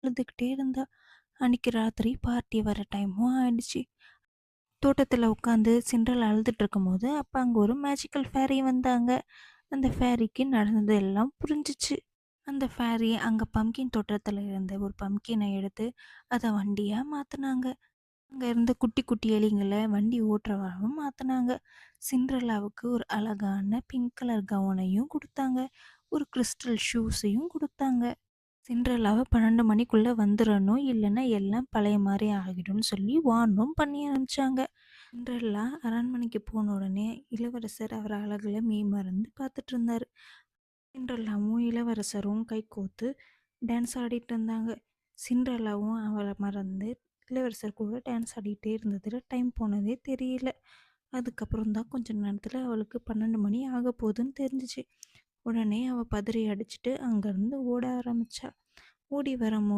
அழுதுகிட்டே இருந்தா. அன்னைக்கு ராத்திரி பார்ட்டி வர டைமும் ஆயிடுச்சு. தோட்டத்துல உட்காந்து சிண்ட்ரெல்லா அழுதுட்டு இருக்கும்போது, அப்ப அங்க ஒரு மேஜிக்கல் ஃபேரி வந்தாங்க. அந்த ஃபேரிக்கு நடந்தது எல்லாம் புரிஞ்சுச்சு. அந்த ஃபேரி அங்க பம்ப்கின் தோட்டத்துல இருந்த ஒரு பம்ப்கின எடுத்து, அத வண்டியா மாத்துனாங்க. அங்க இருந்த குட்டி குட்டி எலிங்கள வண்டி ஓட்டுறவாவும் மாத்துனாங்க. சிண்ட்ரெல்லாவுக்கு ஒரு அழகான பிங்க் கலர் கவுனையும் குடுத்தாங்க. ஒரு கிறிஸ்டல் ஷூஸையும் குடுத்தாங்க. சிண்ட்ரெல்லாவ 12 மணிக்குள்ள வந்துரணும், இல்லன்னா எல்லாம் பழைய மாரி ஆகிடும்னு சொல்லி வார்னும் பண்ணி அனுப்பிச்சாங்க. சிண்ட்ரெல்லா அரண்மனைக்கு போன உடனே இளவரசர் அவர் அழகுல மெய்மறந்து பார்த்துட்டு இருந்தாரு. சிண்ட்ரெல்லாவும் இளவரசரும் கைகோத்து டான்ஸ் ஆடிட்டு இருந்தாங்க. சிண்ட்ரெல்லாவும் அவளை மறந்து இளவரசர் கூட டான்ஸ் ஆடிட்டே இருந்ததுல டைம் போனதே தெரியல. அதுக்கப்புறம் தான் கொஞ்ச நேரத்துல அவளுக்கு 12 மணி ஆக போகுதுன்னு தெரிஞ்சுச்சு. உடனே அவ பதறி அடிச்சுட்டு அங்கேருந்து ஓட ஆரம்பிச்சா. ஓடி வரும்போது